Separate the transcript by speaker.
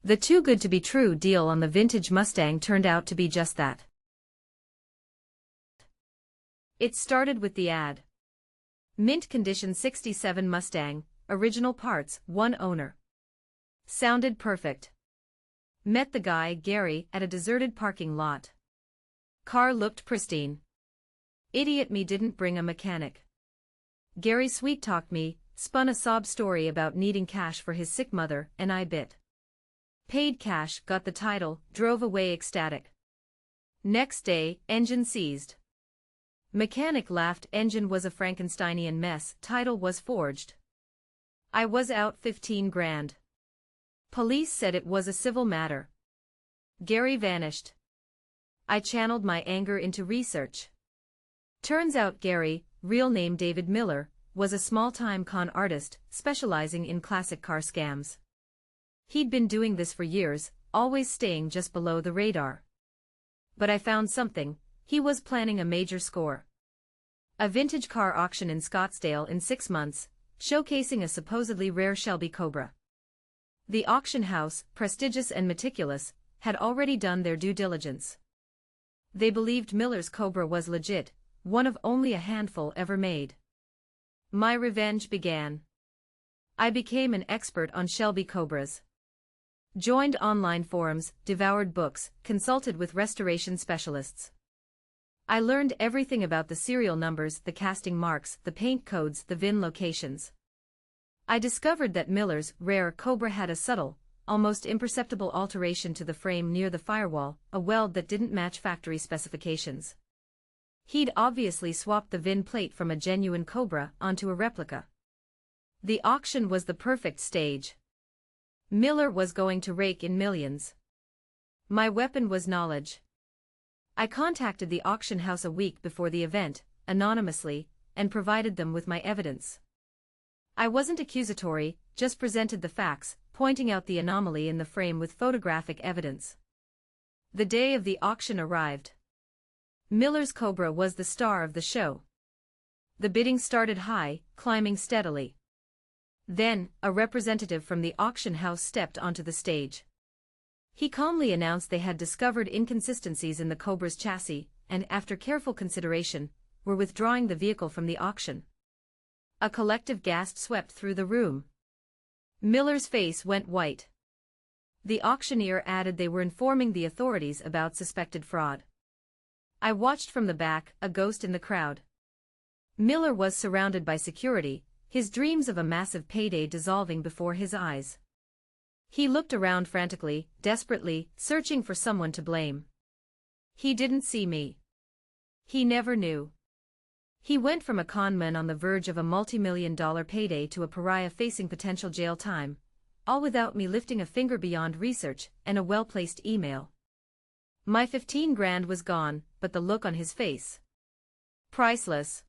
Speaker 1: The too-good-to-be-true deal on the vintage Mustang turned out to be just that. It started with the ad. Mint condition '67 Mustang, original parts, one owner. Sounded perfect. Met the guy, Gary, at a deserted parking lot. Car looked pristine. Idiot me didn't bring a mechanic. Gary sweet-talked me, spun a sob story about needing cash for his sick mother, and I bit. Paid cash, got the title, drove away ecstatic. Next day, engine seized. Mechanic laughed, engine was a Frankensteinian mess, title was forged. I was out 15 grand. Police said it was a civil matter. Gary vanished. I channeled my anger into research. Turns out Gary, real name David Miller, was a small-time con artist, specializing in classic car scams. He'd been doing this for years, always staying just below the radar. But I found something. He was planning a major score. A vintage car auction in Scottsdale in 6 months, showcasing a supposedly rare Shelby Cobra. The auction house, prestigious and meticulous, had already done their due diligence. They believed Miller's Cobra was legit, one of only a handful ever made. My revenge began. I became an expert on Shelby Cobras. Joined online forums, devoured books, consulted with restoration specialists. I learned everything about the serial numbers, the casting marks, the paint codes, the VIN locations. I discovered that Miller's rare Cobra had a subtle, almost imperceptible alteration to the frame near the firewall, a weld that didn't match factory specifications. He'd obviously swapped the VIN plate from a genuine Cobra onto a replica. The auction was the perfect stage. Miller was going to rake in millions. My weapon was knowledge. I contacted the auction house a week before the event, anonymously, and provided them with my evidence. I wasn't accusatory, just presented the facts, pointing out the anomaly in the frame with photographic evidence. The day of the auction arrived. Miller's Cobra was the star of the show. The bidding started high, climbing steadily. Then, a representative from the auction house stepped onto the stage. He calmly announced they had discovered inconsistencies in the Cobra's chassis, and after careful consideration, were withdrawing the vehicle from the auction. A collective gasp swept through the room. Miller's face went white. The auctioneer added they were informing the authorities about suspected fraud. I watched from the back, a ghost in the crowd. Miller was surrounded by security, his dreams of a massive payday dissolving before his eyes. He looked around frantically, desperately, searching for someone to blame. He didn't see me. He never knew. He went from a conman on the verge of a multi-million-dollar payday to a pariah facing potential jail time, all without me lifting a finger beyond research and a well-placed email. My 15 grand was gone, but the look on his face. Priceless.